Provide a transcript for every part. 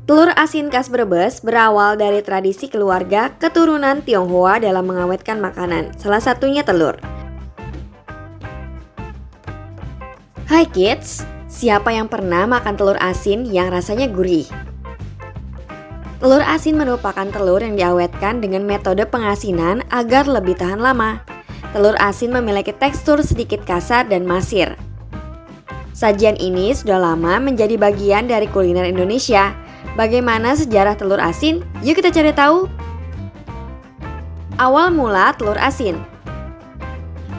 Telur asin khas Brebes berawal dari tradisi keluarga keturunan Tionghoa dalam mengawetkan makanan, salah satunya telur. Hai kids, siapa yang pernah makan telur asin yang rasanya gurih? Telur asin merupakan telur yang diawetkan dengan metode pengasinan agar lebih tahan lama. Telur asin memiliki tekstur sedikit kasar dan masir. Sajian ini sudah lama menjadi bagian dari kuliner Indonesia. Bagaimana sejarah telur asin? Yuk kita cari tahu. Awal mula telur asin.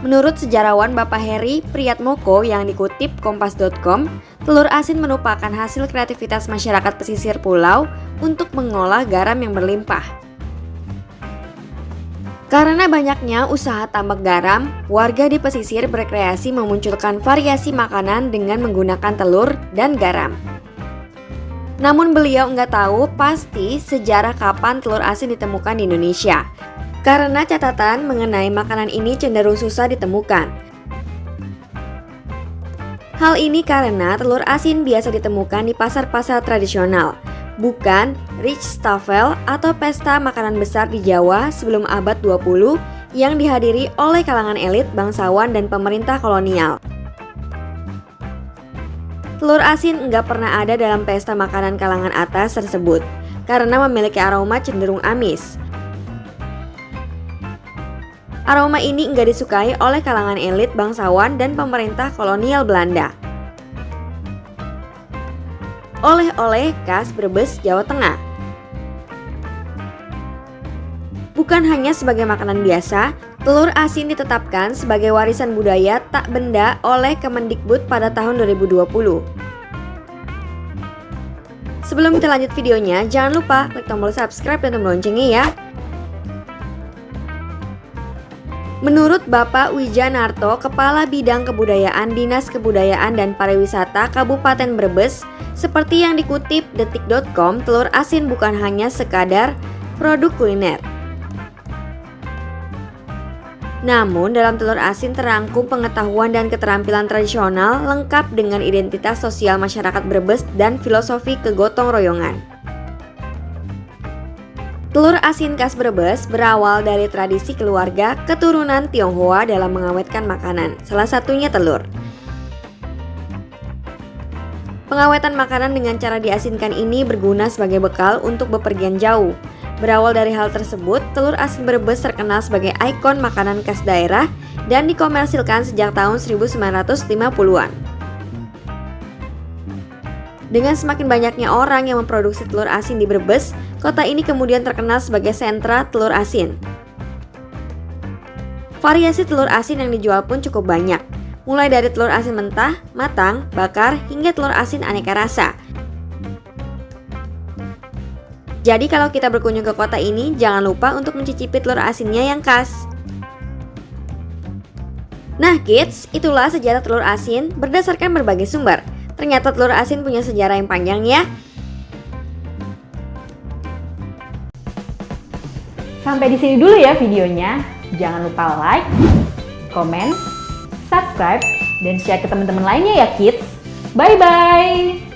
Menurut sejarawan Bapak Heri Priyatmoko yang dikutip kompas.com, telur asin merupakan hasil kreativitas masyarakat pesisir pulau untuk mengolah garam yang berlimpah. Karena banyaknya usaha tambak garam, warga di pesisir berkreasi memunculkan variasi makanan dengan menggunakan telur dan garam. Namun beliau nggak tahu pasti sejarah kapan telur asin ditemukan di Indonesia. Karena catatan mengenai makanan ini cenderung susah ditemukan. Hal ini karena telur asin biasa ditemukan di pasar-pasar tradisional, bukan Rijstafel atau pesta makanan besar di Jawa sebelum abad 20 yang dihadiri oleh kalangan elit, bangsawan, dan pemerintah kolonial. Telur asin nggak pernah ada dalam pesta makanan kalangan atas tersebut karena memiliki aroma cenderung amis. Aroma ini nggak disukai oleh kalangan elit, bangsawan, dan pemerintah kolonial Belanda. Oleh-oleh khas Brebes, Jawa Tengah. Bukan hanya sebagai makanan biasa, telur asin ditetapkan sebagai warisan budaya tak benda oleh Kemendikbud pada tahun 2020. Sebelum kita lanjut videonya, jangan lupa klik tombol subscribe dan tombol loncengnya ya. Menurut Bapak Wijanarto, Kepala Bidang Kebudayaan Dinas Kebudayaan dan Pariwisata Kabupaten Brebes, seperti yang dikutip detik.com, telur asin bukan hanya sekadar produk kuliner. Namun dalam telur asin terangkum pengetahuan dan keterampilan tradisional lengkap dengan identitas sosial masyarakat Brebes dan filosofi kegotong royongan. Telur asin khas Brebes berawal dari tradisi keluarga keturunan Tionghoa dalam mengawetkan makanan, salah satunya telur. Pengawetan makanan dengan cara diasinkan ini berguna sebagai bekal untuk bepergian jauh. Berawal dari hal tersebut, telur asin Brebes terkenal sebagai ikon makanan khas daerah dan dikomersilkan sejak tahun 1950-an. Dengan semakin banyaknya orang yang memproduksi telur asin di Brebes, kota ini kemudian terkenal sebagai sentra telur asin. Variasi telur asin yang dijual pun cukup banyak, mulai dari telur asin mentah, matang, bakar, hingga telur asin aneka rasa. Jadi kalau kita berkunjung ke kota ini, jangan lupa untuk mencicipi telur asinnya yang khas. Nah kids, itulah sejarah telur asin berdasarkan berbagai sumber. Ternyata telur asin punya sejarah yang panjang ya. Sampai di sini dulu ya videonya. Jangan lupa like, komen, subscribe, dan share ke teman-teman lainnya ya kids. Bye-bye!